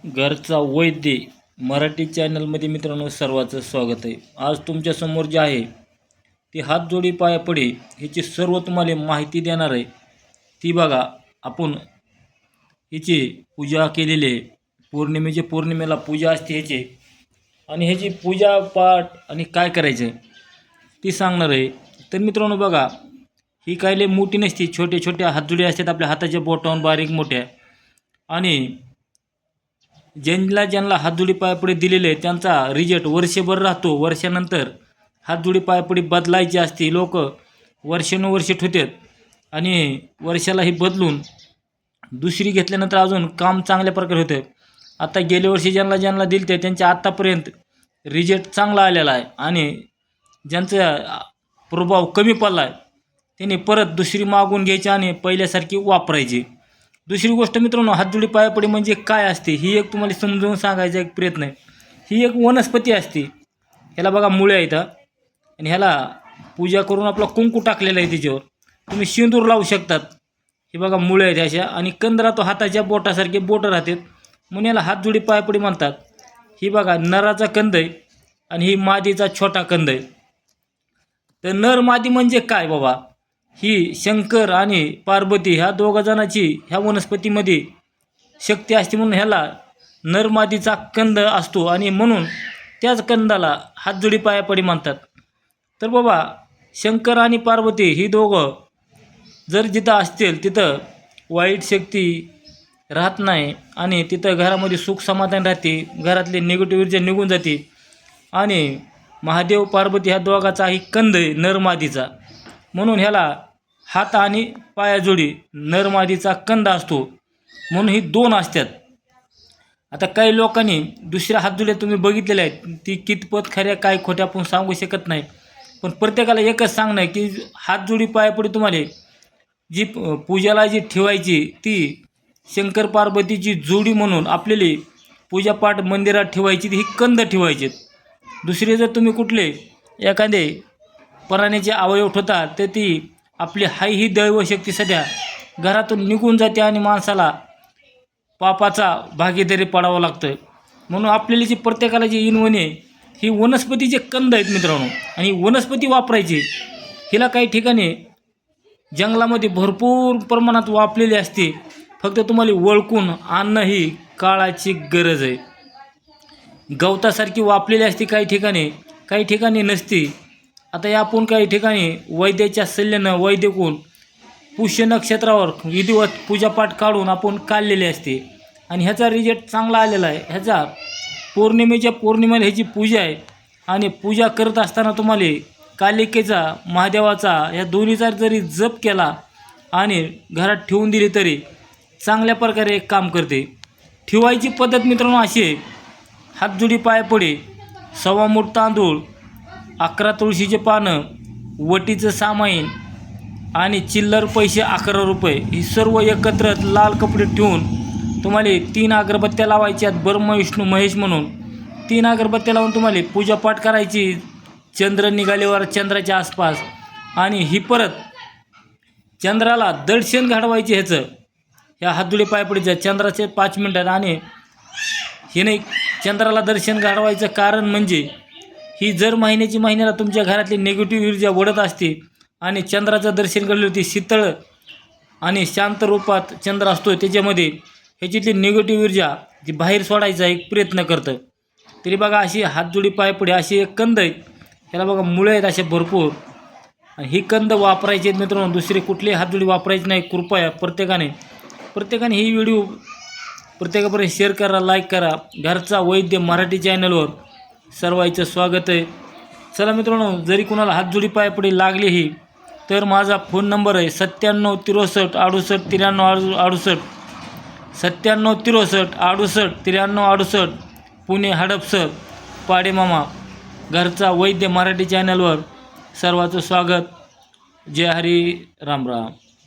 घरचा वैद्य मराठी चॅनलमध्ये मित्रांनो सर्वांचं स्वागत आहे। आज तुमच्यासमोर जे आहे ती हात जोडी पाया पडे ह्याची सर्व तुम्हाला माहिती देणार आहे। ती बघा, आपण हिची पूजा केलेली आहे। पौर्णिमेला पूजा असते ह्याची, आणि ह्याची पूजा पाठ आणि काय करायचं ती सांगणार आहे। तर मित्रांनो बघा, ही काय लय मोठी नसती, छोटे छोटे हातजोडी असतात आपल्या हाताच्या बोटावर, बारीक मोठ्या। आणि ज्यांना हातजोडी पायपडी दिलेले आहे त्यांचा रिजल्ट वर्षभर राहतो। वर्षानंतर हातजोडी पायपडी बदलायची असते। लोक वर्षानुवर्षे ठेवतात आणि वर्षाला ही बदलून दुसरी घेतल्यानंतर अजून काम चांगल्या प्रकारे होतं। आता गेल्या वर्षी ज्यांना दिले ते त्यांच्या आत्तापर्यंत रिजल्ट चांगला आलेला आहे, आणि ज्यांचा प्रभाव कमी पडला आहे त्यांनी परत दुसरी मागून घ्यायची आणि पहिल्यासारखी वापरायची। दुसरी गोष्ट मित्रांनो, हातजोडी पायापडी म्हणजे काय असते ही एक तुम्हाला समजावून सांगायचा एक प्रयत्न आहे। ही एक वनस्पती असते, ह्याला बघा मुळे आहेत, आणि ह्याला पूजा करून आपला कुंकू टाकलेला आहे, त्याच्यावर तुम्ही सिंदूर लावू शकतात। हे बघा मुळे आहेत अशा, आणि कंद राहतो हाताच्या बोटासारखे बोटं राहतात, म्हणून याला हातजोडी पायापडी म्हणतात। ही बघा नराचा कंद आहे आणि ही मादीचा छोटा कंद आहे। तर नर मादी म्हणजे काय बाबा, ही शंकर आणि पार्वती ह्या दोघा जणांची ह्या वनस्पतीमध्ये शक्ती असते, म्हणून ह्याला नरमादीचा कंद असतो, आणि म्हणून त्याच कंदाला हातजोडी पायापडी म्हणतात। तर बाबा, शंकर आणि पार्वती ही दोघं जर जिथं असतील तिथं वाईट शक्ती राहत नाही, आणि तिथं घरामध्ये सुख समाधान राहते, घरातले निगेटिव्ह ऊर्जा निघून जाते। आणि महादेव पार्वती ह्या दोघाचाही कंद आहे नरमादीचा, म्हणून ह्याला हात आणि पायाजोडी नरमादीचा कंद असतो, म्हणून ही दोन असतात। आता काही लोकांनी दुसऱ्या हातजोड्या तुम्ही बघितलेल्या आहेत, ती कितपत खऱ्या काय खोट्या आपण सांगू शकत नाही, पण प्रत्येकाला एकच सांगणं आहे की हातजोडी पायापडी तुम्हाला जी पूजाला जी ठेवायची ती शंकर पार्वतीची जोडी म्हणून आपल्याला पूजापाठ मंदिरात ठेवायची, ही कंद ठेवायचे। दुसरे जर तुम्ही कुठले एखादे प्राण्याचे अवयव ठेवता तर ती आपली हाय ही दैवशक्ती सध्या घरातून निघून जाते, आणि माणसाला पापाचा भागीदारी पडावं लागतं। म्हणून आपल्याला जी प्रत्येकाला जी इनवणे ही वनस्पतीचे कंद आहेत मित्रांनो, आणि वनस्पती वापरायची। हिला काही ठिकाणी जंगलामध्ये भरपूर प्रमाणात वापरलेली असते, फक्त तुम्हाला ओळखून आणणं ही काळाची गरज आहे। गवतासारखी वापरलेली असते काही ठिकाणी नसते। आता या आपण काही ठिकाणी वैद्याच्या सल्ल्यानं वैद्यकून पुष्य नक्षत्रावर विधिवत पूजापाठ काढून आपण काढलेले असते, आणि ह्याचा रिजल्ट चांगला आलेला आहे। ह्याचा पौर्णिमेला ह्याची पूजा आहे, आणि पूजा करत असताना तुम्हाला कालिकेचा महादेवाचा या दोन्हीचा जरी जप केला आणि घरात ठेवून दिली तरी चांगल्या प्रकारे काम करते। ठेवायची पद्धत मित्रांनो अशी आहे, हातजोडी पायापडी 1.25 मूठ तांदूळ, 11 तुळशीचे पानं, वटीचं सामाईन आणि चिल्लर पैसे 11 रुपये, ही सर्व एकत्र लाल कपडे ठेवून तुम्हाला 3 अगरबत्त्या लावायच्यात, ब्रह्म विष्णू महेश म्हणून 3 अगरबत्त्या लावून तुम्हाला पूजापाठ करायची चंद्र निघाल्यावर चंद्राच्या आसपास। आणि ही परत चंद्राला दर्शन घडवायचे ह्याचं, ह्या हातजोडी पायापडीचं चंद्राचे 5 मिनिटात। आणि हे नाही, चंद्राला दर्शन घडवायचं कारण म्हणजे ही जर महिन्याला तुमच्या घरातली निगेटिव्ह ऊर्जा वडत असते, आणि चंद्राचं दर्शन घडलं ती शीतळ आणि शांत रूपात चंद्र असतो, त्याच्यामध्ये ह्याच्यातली निगेटिव्ह ऊर्जा जी बाहेर सोडायचा एक प्रयत्न करतं। तरी बघा, अशी हातजोडी पायपडी अशी एक कंद आहेत, ह्याला बघा मुळे आहेत असे भरपूर, आणि ही कंद वापरायची आहेत मित्रांनो, दुसरे कुठलेही हातजोडी वापरायची नाही। कृपया प्रत्येकाने ही व्हिडिओ प्रत्येकापर्यंत शेअर करा, लाईक करा। घरचा वैद्य मराठी चॅनलवर सर्वांचं स्वागत आहे। चला मित्रांनो, जरी कुणाला हातजोडी पायापडी लागली ही, तर माझा फोन नंबर आहे 97 63 68 93 68, 97 63 68 93 68, पुणे हडपसर पाडेमामा। घरचा वैद्य मराठी चॅनलवर सर्वांचं स्वागत। जय हरी, राम राम।